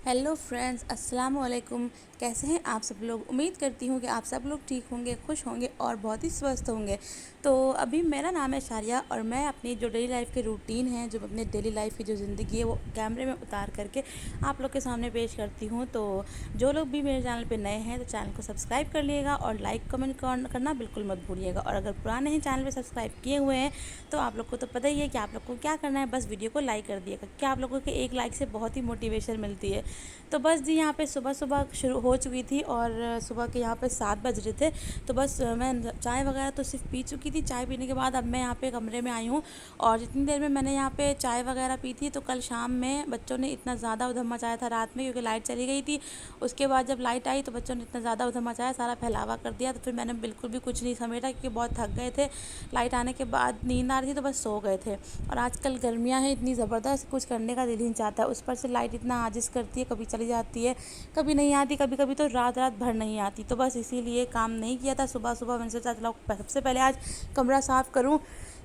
Hello friends, अस्सलाम वालेकुम। कैसे हैं आप सब लोग? उम्मीद करती हूँ कि आप सब लोग ठीक होंगे, खुश होंगे और बहुत ही स्वस्थ होंगे। तो अभी मेरा नाम है शारिया और मैं अपनी जो डेली लाइफ के रूटीन है, जो अपने डेली लाइफ की जो ज़िंदगी है, वो कैमरे में उतार करके आप लोग के सामने पेश करती हूँ। तो जो लोग भी मेरे चैनल पे नए हैं तो चैनल को सब्सक्राइब कर लिएगा और लाइक कमेंट करना बिल्कुल मत भूलिएगा। और अगर पुराने ही चैनल पर सब्सक्राइब किए हुए हैं तो आप लोग को तो पता ही है कि आप लोग को क्या करना है, बस वीडियो को लाइक कर दिएगा, क्योंकि आप लोगों के एक लाइक से बहुत ही मोटिवेशन मिलती है। तो बस जी, यहाँ पे सुबह सुबह शुरू हो चुकी थी और सुबह के यहाँ पे 7 बज रहे थे। तो बस मैं चाय वगैरह तो सिर्फ पी चुकी थी। चाय पीने के बाद अब मैं यहाँ पे कमरे में आई हूँ और जितनी देर में मैंने यहाँ पे चाय वगैरह पी थी, तो कल शाम में बच्चों ने इतना ज़्यादा उधम मचाया था रात में, क्योंकि लाइट चली गई थी। उसके बाद जब लाइट आई तो बच्चों ने इतना ज़्यादा उधम मचाया, सारा फैलावा कर दिया। तो फिर मैंने बिल्कुल भी कुछ नहीं समेटा, क्योंकि बहुत थक गए थे। लाइट आने के बाद नींद आ रही थी तो बस सो गए थे। और आजकल गर्मियाँ हैं इतनी ज़बरदस्त, कुछ करने का दिल ही नहीं चाहता। उस पर से लाइट इतना आजिज़ करती है, कभी चली जाती है, कभी नहीं आती, कभी कभी तो रात रात भर नहीं आती। तो बस इसीलिए काम नहीं किया था। सुबह सुबह मैंने सोचा चलो सबसे पहले आज कमरा साफ़ करूं,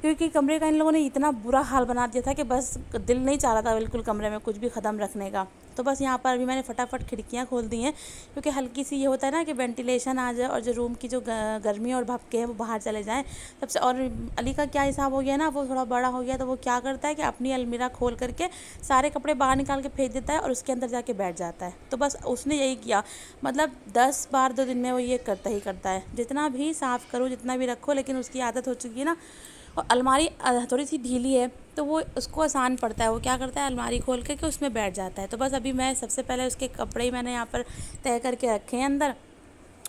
क्योंकि कमरे का इन लोगों ने इतना बुरा हाल बना दिया था कि बस दिल नहीं चाह रहा था बिल्कुल कमरे में कुछ भी ख़त्म रखने का। तो बस यहाँ पर अभी मैंने फटाफट खिड़कियाँ खोल दी हैं, क्योंकि हल्की सी ये होता है ना कि वेंटिलेशन आ जाए और जो रूम की जो गर्मी और भपके हैं वो बाहर चले जाएँ सबसे। और अली का क्या हिसाब हो गया ना, वो थोड़ा बड़ा हो गया तो वो क्या करता है कि अपनी अलमीरा खोल करके सारे कपड़े बाहर निकाल के फेंक देता है और उसके अंदर जाके बैठ जाता है। तो बस उसने यही किया, मतलब 10 बार 2 दिन में वो ये करता ही करता है। जितना भी साफ़ करो, जितना भी रखो, लेकिन उसकी आदत हो चुकी है ना। और अलमारी थोड़ी सी ढीली है तो वो उसको आसान पड़ता है, वो क्या करता है अलमारी खोल के कि उसमें बैठ जाता है। तो बस अभी मैं सबसे पहले उसके कपड़े ही मैंने यहाँ पर तय करके रखे हैं अंदर,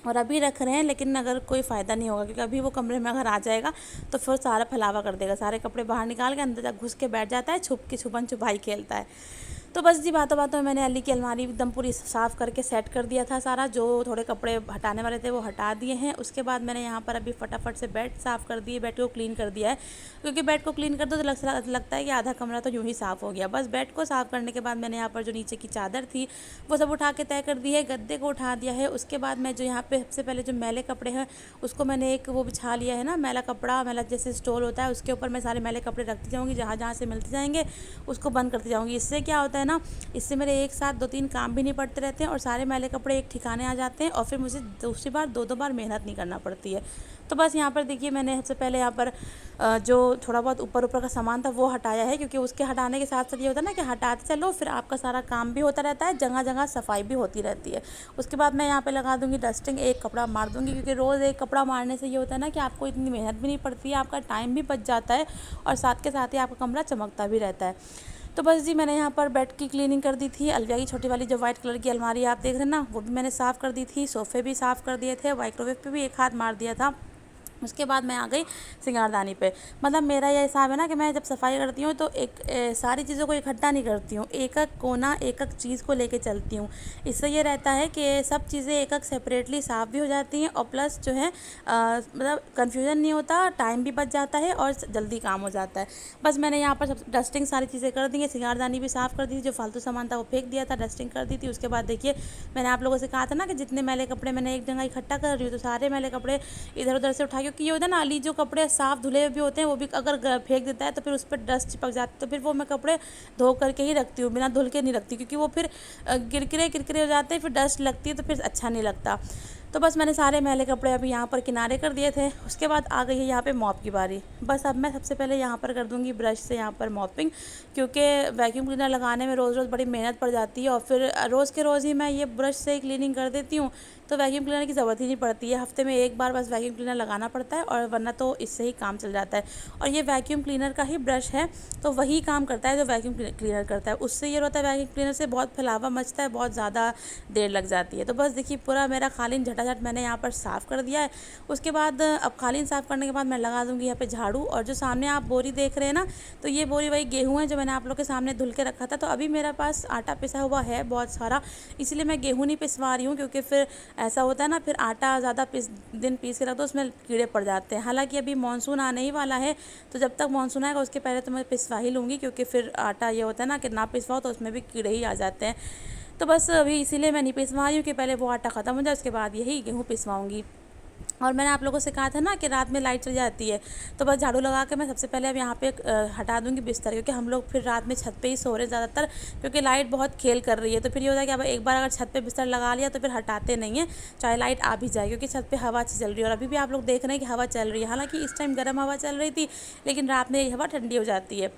और अभी रख रहे हैं, लेकिन अगर कोई फ़ायदा नहीं होगा, क्योंकि अभी वो कमरे में अगर आ जाएगा तो फिर सारा फैलावा कर देगा, सारे कपड़े बाहर निकाल के अंदर तक घुस के बैठ जाता है, छुप के छुपन छुपाई खेलता है। तो बस जी, बातों बातों में मैंने अली की अलमारी एकदम पूरी साफ़ करके सेट कर दिया था सारा, जो थोड़े कपड़े हटाने वाले थे वो हटा दिए हैं। उसके बाद मैंने यहाँ पर अभी फटाफट से बेड साफ़ कर दिए, बेड को क्लीन कर दिया है, क्योंकि बेड को क्लीन कर दो तो लगता है कि आधा कमरा तो यूँ ही साफ़ हो गया। बस बेड को साफ़ करने के बाद मैंने यहाँ पर जो नीचे की चादर थी वो सब उठा के तय कर दी है, गद्दे को उठा दिया है। उसके बाद मैं जो यहाँ पे सबसे पहले जो मैले कपड़े हैं उसको मैंने एक वो बिछा लिया है ना, मैला कपड़ा, मैला जैसे स्टोल होता है, उसके ऊपर मैं सारे मैले कपड़े रखती जाऊँगी, जहाँ जहाँ से मिलते जाएंगे उसको बंद करती जाऊँगी। इससे क्या होता है ना, इससे मेरे एक साथ 2-3 काम भी नहीं पड़ते रहते हैं और सारे मैले कपड़े एक ठिकाने आ जाते हैं और फिर मुझे दूसरी बार 2-2 बार मेहनत नहीं करना पड़ती है। तो बस यहाँ पर देखिए, मैंने सबसे पहले यहाँ पर जो थोड़ा बहुत ऊपर ऊपर का सामान था वो हटाया है, क्योंकि उसके हटाने के साथ साथ ये होता है ना कि हटाते चलो फिर आपका सारा काम भी होता रहता है, जगह जगह सफाई भी होती रहती है। उसके बाद मैं यहाँ पे लगा दूँगी डस्टिंग, एक कपड़ा मार दूँगी, क्योंकि रोज़ एक कपड़ा मारने से ये होता है ना कि आपको इतनी मेहनत भी नहीं पड़ती है, आपका टाइम भी बच जाता है और साथ के साथ ही आपका कमरा चमकता भी रहता है। तो बस जी, मैंने यहाँ पर बेड की क्लीनिंग कर दी थी। अलविया की छोटी वाली जो वाइट कलर की अलमारी आप देख रहे हैं ना, वो भी मैंने साफ़ कर दी थी। सोफ़े भी साफ़ कर दिए थे, माइक्रोवेव पे भी एक हाथ मार दिया था। उसके बाद मैं आ गई सिंगारदानी पे। मतलब मेरा ये हिसाब है ना कि मैं जब सफाई करती हूँ तो सारी चीज़ों को इकट्ठा नहीं करती हूँ, एक एक कोना एक एक चीज़ को लेके चलती हूँ। इससे ये रहता है कि सब चीज़ें एक एक सेपरेटली साफ़ भी हो जाती हैं और प्लस जो है मतलब कन्फ्यूज़न नहीं होता, टाइम भी बच जाता है और जल्दी काम हो जाता है। बस मैंने यहाँ पर सब डस्टिंग सारी चीज़ें कर दी है, सिंगारदानी भी साफ़ कर दी थी, जो फालतू सामान था वो फेंक दिया था, डस्टिंग कर दी थी। उसके बाद देखिए, मैंने आप लोगों से कहा था ना कि जितने मैले कपड़े मैंने एक जगह इकट्ठा कर रही हूँ, तो सारे मैले कपड़े इधर उधर से उठा, क्योंकि ये होता है ना, अली जो कपड़े साफ़ धुले हुए भी होते हैं वो भी अगर फेंक देता है तो फिर उस पर डस्ट चिपक जाती है। तो फिर वो मैं कपड़े धो करके ही रखती हूँ, बिना धुल के नहीं रखती, क्योंकि वो फिर किरकिरे किरकिरे हो जाते हैं, फिर डस्ट लगती है तो फिर अच्छा नहीं लगता। तो बस मैंने सारे मैले कपड़े अभी यहाँ पर किनारे कर दिए थे। उसके बाद आ गई है यहाँ पे मॉप की बारी। बस अब मैं सबसे पहले यहाँ पर कर दूँगी ब्रश से यहाँ पर मॉपिंग, क्योंकि वैक्यूम क्लीनर लगाने में रोज़ रोज़ बड़ी मेहनत पड़ जाती है और फिर रोज़ के रोज़ ही मैं ये ब्रश से क्लीनिंग कर देती हूँ, तो वैक्यूम क्लीनर की ज़रूरत ही नहीं पड़ती है। हफ्ते में एक बार बस वैक्यूम क्लीनर लगाना पड़ता है और वरना तो इससे ही काम चल जाता है। और ये वैक्यूम क्लीनर का ही ब्रश है, तो वही काम करता है जो वैक्यूम क्लीनर करता है। उससे ये होता है वैक्यूम क्लीनर से बहुत फैलावा मचता है, बहुत ज़्यादा देर लग जाती है। तो बस देखिए, पूरा मेरा कालीन झटाझट मैंने यहाँ पर साफ़ कर दिया है। उसके बाद अब कालीन साफ़ करने के बाद मैं लगा दूँगी यहाँ पे झाड़ू। और जो सामने आप बोरी देख रहे हैं ना, तो ये बोरी वही गेहूँ है जो मैंने आप लोग के सामने धुल के रखा था। तो अभी मेरे पास आटा पिसा हुआ है बहुत सारा, इसलिए मैं गेहूँ नहीं पिसवा रही हूँ, क्योंकि फिर ऐसा होता है ना, फिर आटा ज़्यादा पीस के रख दो, उसमें कीड़े पड़ जाते हैं। हालांकि अभी मानसून आने ही वाला है, तो जब तक मानसून आएगा उसके पहले तो मैं पिसवा ही लूँगी, क्योंकि फिर आटा ये होता है ना कि ना पिसवाओ तो उसमें भी कीड़े ही आ जाते हैं। तो बस अभी इसीलिए मैं नहीं पिसवा रही हूँ कि पहले वो आटा ख़त्म हो जाए, उसके बाद यही गेहूँ पिसवाऊँगी। और मैंने आप लोगों से कहा था ना कि रात में लाइट चली जाती है, तो बस झाड़ू लगा के मैं सबसे पहले अब यहाँ पे हटा दूँगी बिस्तर, क्योंकि हम लोग फिर रात में छत पे ही सो रहे हैं ज़्यादातर, क्योंकि लाइट बहुत खेल कर रही है। तो फिर ये होता है कि अब एक बार अगर छत पे बिस्तर लगा लिया तो फिर हटाते नहीं हैं, चाहे लाइट आ भी जाए, क्योंकि छत पे हवा अच्छी चल रही है। और अभी भी आप लोग देख रहे हैं कि हवा चल रही है, हालाँकि इस टाइम गर्म हवा चल रही थी, लेकिन रात में ये हवा ठंडी हो जाती है।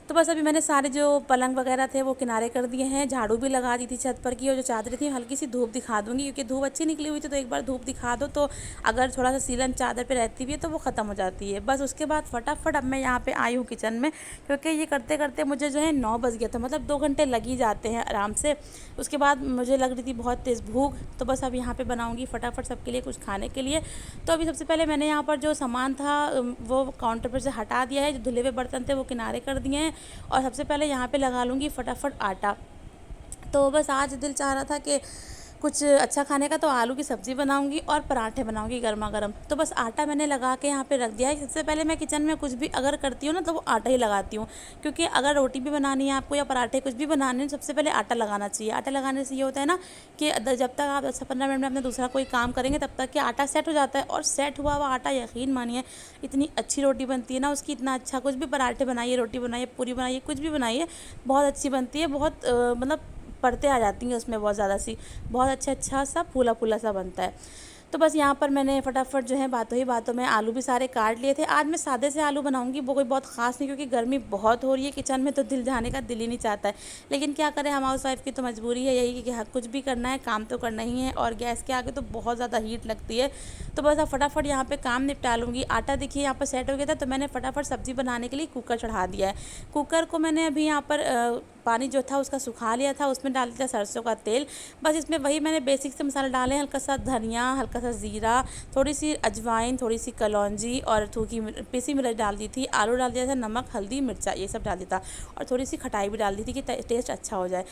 तो बस अभी मैंने सारे जो पलंग वगैरह थे वो किनारे कर दिए हैं, झाड़ू भी लगा दी थी छत पर की, और जो चादरें थी हल्की सी धूप दिखा दूंगी, क्योंकि धूप अच्छी निकली हुई थी, तो एक बार धूप दिखा दो तो अगर थोड़ा सा सीलन चादर पे रहती भी है तो वो ख़त्म हो जाती है। बस उसके बाद फटाफट अब मैं यहाँ पे आई हूँ किचन में, क्योंकि ये करते करते मुझे जो है 9 बज गया था, मतलब 2 घंटे लग ही जाते हैं आराम से। उसके बाद मुझे लग रही थी बहुत तेज़ भूख, तो बस अब यहाँ पे बनाऊँगी फटाफट सबके लिए कुछ खाने के लिए। तो अभी सबसे पहले मैंने यहाँ पर जो सामान था वो काउंटर पर से हटा दिया है, जो धुले हुए बर्तन थे वो किनारे कर दिए हैं, और सबसे पहले यहाँ पे लगा लूँगी फटाफट आटा। तो बस आज दिल चाह रहा था कि कुछ अच्छा खाने का, तो आलू की सब्ज़ी बनाऊंगी और पराठे बनाऊंगी गर्मा गर्म। तो बस आटा मैंने लगा के यहाँ पे रख दिया है। सबसे पहले मैं किचन में कुछ भी अगर करती हूँ ना तो वो आटा ही लगाती हूँ, क्योंकि अगर रोटी भी बनानी है आपको या पराठे कुछ भी बनाने हैं, सबसे पहले आटा लगाना चाहिए। आटा लगाने से ये होता है ना कि जब तक आप 10 से 15 मिनट में अपना दूसरा कोई काम करेंगे तब तक कि आटा सेट हो जाता है, और सेट हुआ हुआ आटा यकीन मानिए इतनी अच्छी रोटी बनती है ना उसकी, इतना अच्छा। कुछ भी पराठे बनाइए, रोटी बनाइए, पूरी बनाइए, कुछ भी बनाइए, बहुत अच्छी बनती है। बहुत मतलब परतें आ जाती हैं उसमें बहुत ज़्यादा सी, बहुत अच्छा सा फूला फूला सा बनता है। तो बस यहाँ पर मैंने फटाफट जो है बातों ही बातों में आलू भी सारे काट लिए थे। आज मैं सादे से आलू बनाऊंगी, वो कोई बहुत ख़ास नहीं, क्योंकि गर्मी बहुत हो रही है किचन में, तो दिल जाने का दिल ही नहीं चाहता है। लेकिन क्या करें, हम हाउस वाइफ की तो मजबूरी है यही कि हाँ कुछ भी करना है, काम तो करना ही है, और गैस के आगे तो बहुत ज़्यादा हीट लगती है। तो बस अब फटाफट यहाँ पर काम निपटा लूँगी। आटा देखिए यहाँ पर सेट हो गया था, तो मैंने फटाफट सब्ज़ी बनाने के लिए कुकर चढ़ा दिया है। कुकर को मैंने अभी यहाँ पर पानी जो था उसका सुखा लिया था, उसमें डाल दिया सरसों का तेल। बस इसमें वही मैंने बेसिक से मसाले डाले, हल्का सा धनिया, हल्का सा ज़ीरा, थोड़ी सी अजवाइन, थोड़ी सी कलौंजी और थूकी पीसी मिर्च डाल दी थी, आलू डाल दिया था, नमक, हल्दी, मिर्चा ये सब डाल दिया था, और थोड़ी सी खटाई भी डाल दी थी कि टेस्ट अच्छा हो जाए।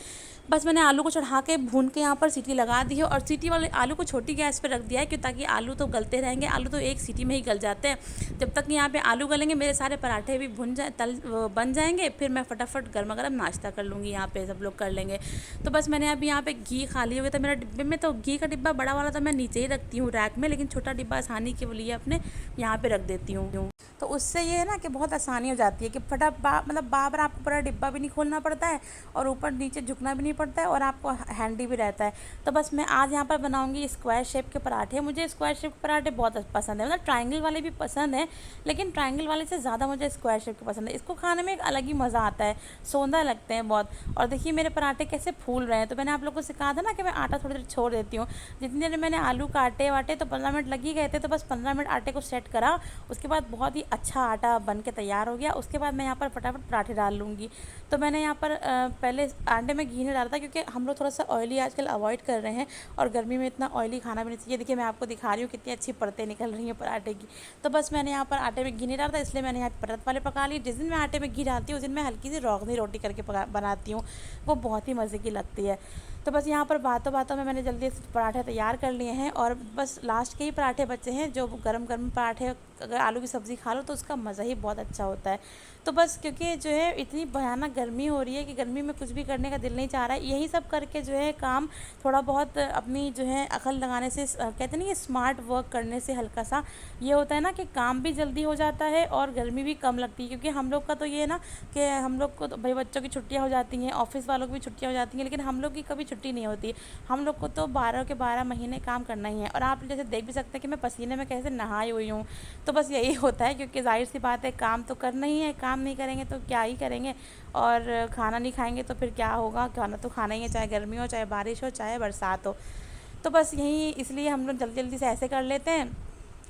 बस मैंने आलू को चढ़ा के भून के यहाँ पर सीटी लगा दी है, और सीटी वाले आलू को छोटी गैस पर रख दिया है, क्यों ताकि आलू तो गलते रहेंगे, आलू तो एक सीटी में ही गल जाते हैं। जब तक यहाँ पे आलू गलेंगे मेरे सारे पराठे भी बन जाएंगे, फिर मैं फटाफट गर्मा गर्म नाश्ता कर लूँगी, यहाँ पे सब लोग कर लेंगे। तो बस मैंने अभी यहाँ पे घी खाली हो गया था मेरा डिब्बे में, तो घी का डिब्बा बड़ा वाला तो मैं नीचे ही रखती हूँ रैक में, लेकिन छोटा डिब्बा आसानी के लिए अपने यहाँ पे रख देती हूँ। तो उससे ये है ना कि बहुत आसानी हो जाती है कि मतलब बार बार आपको पूरा डिब्बा भी नहीं खोलना पड़ता है, और ऊपर नीचे झुकना भी नहीं पड़ता है, और आपको हैंडी भी रहता है। तो बस मैं आज यहाँ पर बनाऊँगी स्क्वायर शेप के पराठे। मुझे स्क्वायर शेप के पराठे बहुत पसंद है, मतलब ट्रायंगल वाले भी पसंद है, लेकिन ट्रायंगल वाले से ज़्यादा मुझे स्क्वायर शेप के पसंद है। इसको खाने में एक अलग ही मज़ा आता है, सौंदा लगते हैं बहुत। और देखिए मेरे पराठे कैसे फूल रहे हैं। तो मैंने आप लोगों से कहा था ना कि मैं आटा थोड़ी देर छोड़ देती हूँ। जितनी देर मैंने आलू काटे वाटे तो 15 मिनट लग ही गए थे, तो बस 15 मिनट आटे को सेट करा, उसके बाद बहुत ही अच्छा आटा बन के तैयार हो गया। उसके बाद मैं यहाँ पर फटाफट पराठे डाल लूँगी। तो मैंने यहाँ पर पहले आटे में घी नहीं डाला था, क्योंकि हम लोग थोड़ा सा ऑयली आजकल अवॉइड कर रहे हैं, और गर्मी में इतना ऑयली खाना भी नहीं चाहिए। देखिए मैं आपको दिखा रही हूँ कितनी अच्छी परतें निकल रही हैं पराठे की। तो बस मैंने यहाँ पर आटे में घी नहीं डाला था, इसलिए मैंने यहाँ परत वाले पका लिए। जिस दिन मैं आटे में घी डालती हूँ उस दिन मैं हल्की सी रोगनी रोटी करके बनाती हूँ, वो बहुत ही मज़े की लगती है। तो बस यहाँ पर बातों बातों में मैंने जल्दी से पराठे तैयार कर लिए हैं, और बस लास्ट के ही पराठे बचे हैं, जो गरम गरम पराठे अगर आलू की सब्ज़ी खा लो तो उसका मज़ा ही बहुत अच्छा होता है। तो बस क्योंकि जो है इतनी भयानक गर्मी हो रही है कि गर्मी में कुछ भी करने का दिल नहीं चाह रहा है, यही सब करके जो है काम थोड़ा बहुत अपनी जो है अकल लगाने से, कहते नहीं कि स्मार्ट वर्क करने से हल्का सा ये होता है ना कि काम भी जल्दी हो जाता है और गर्मी भी कम लगती है। क्योंकि हम लोग का तो ये है ना कि हम लोग को तो भाई बच्चों की छुट्टियाँ हो जाती हैं, ऑफिस वालों की भी छुट्टियाँ हो जाती हैं, लेकिन हम लोग की कभी छुट्टी नहीं होती। हम लोग को तो 12 के 12 महीने काम करना ही है। और आप जैसे देख भी सकते हैं कि मैं पसीने में कैसे नहाई हुई हूँ। तो बस यही होता है, क्योंकि जाहिर सी बात है काम तो करना ही है, काम नहीं करेंगे तो क्या ही करेंगे, और खाना नहीं खाएंगे तो फिर क्या होगा। खाना तो खाना ही है, चाहे गर्मी हो, चाहे बारिश हो, चाहे बरसात हो। तो बस यही इसलिए हम लोग जल्दी जल्दी से ऐसे कर लेते हैं,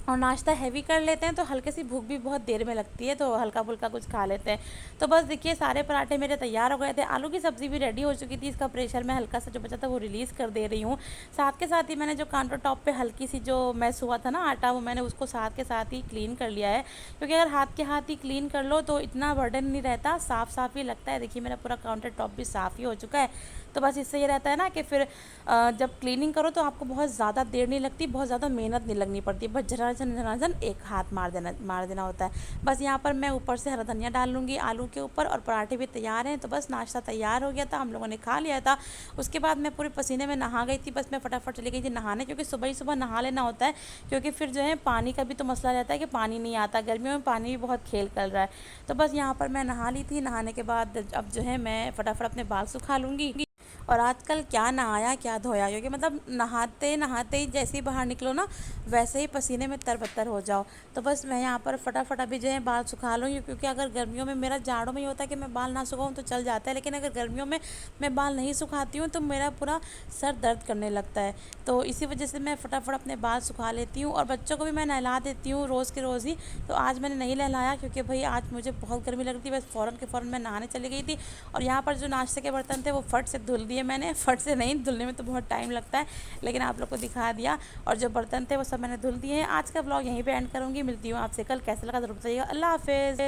और नाश्ता हैवी कर लेते हैं, तो हल्के सी भूख भी बहुत देर में लगती है, तो हल्का फुल्का कुछ खा लेते हैं। तो बस देखिए सारे पराठे मेरे तैयार हो गए थे, आलू की सब्ज़ी भी रेडी हो चुकी थी। इसका प्रेशर मैं हल्का सा जो बचा था वो रिलीज़ कर दे रही हूँ। साथ के साथ ही मैंने जो काउंटर टॉप पे हल्की सी जो मैस हुआ था ना आटा, वो मैंने उसको साथ के साथ ही क्लीन कर लिया है, क्योंकि अगर हाथ के हाथ ही क्लीन कर लो तो इतना बर्डन नहीं रहता, साफ़ साफ़ ही लगता है। देखिए मेरा पूरा काउंटर टॉप भी साफ़ ही हो चुका है। तो बस इससे ये रहता है ना कि फिर जब क्लीनिंग करो तो आपको बहुत ज़्यादा देर नहीं लगती, बहुत ज़्यादा मेहनत नहीं लगनी पड़ती, बस झनाझन एक हाथ मार देना होता है। बस यहाँ पर मैं ऊपर से हरा धनिया डाल लूँगी आलू के ऊपर, और पराठे भी तैयार हैं। तो बस नाश्ता तैयार हो गया था, हम लोगों ने खा लिया था। उसके बाद मैं पूरे पसीने में नहा गई थी, बस मैं फटाफट चली गई थी नहाने, क्योंकि सुबह ही सुबह नहा लेना होता है, क्योंकि फिर जो है पानी का भी तो मसला रहता है कि पानी नहीं आता, गर्मियों में पानी भी बहुत खेल कर रहा है। तो बस यहाँ पर मैं नहा ली थी, नहाने के बाद अब जो है मैं फटाफट अपने बाल सुखा लूँगी। और आजकल क्या नहाया क्या धोया, क्योंकि मतलब नहाते नहाते ही जैसे ही बाहर निकलो ना, वैसे ही पसीने में तरबतर हो जाओ। तो बस मैं यहाँ पर फटाफट अभी जो है बाल सुखा लूँगी, क्योंकि अगर गर्मियों में, मेरा जाड़ों में ही होता है कि मैं बाल ना सुखाऊँ तो चल जाता है, लेकिन अगर गर्मियों में मैं बाल नहीं सुखाती हूँ तो मेरा पूरा सर दर्द करने लगता है। तो इसी वजह से मैं फटाफट अपने बाल सुखा लेती हूँ, और बच्चों को भी मैं नहला देती हूँ रोज़ के रोज़ ही। तो आज मैंने नहीं नहलाया, क्योंकि भाई आज मुझे बहुत गर्मी लग रही थी, बस फ़ौरन के फ़ौरन मैं नहाने चली गई थी। और यहाँ पर जो नाश्ते के बर्तन थे वो फट से धुल दिए मैंने, फट से नहीं, धुलने में तो बहुत टाइम लगता है, लेकिन आप लोग को दिखा दिया। और जो बर्तन थे वो सब मैंने धुल दिए हैं। आज का ब्लॉग यहीं पे एंड करूँगी, मिलती हूँ आपसे कल, कैसा लगा ज़रूर बताइएगा। अल्लाह हाफ़िज़।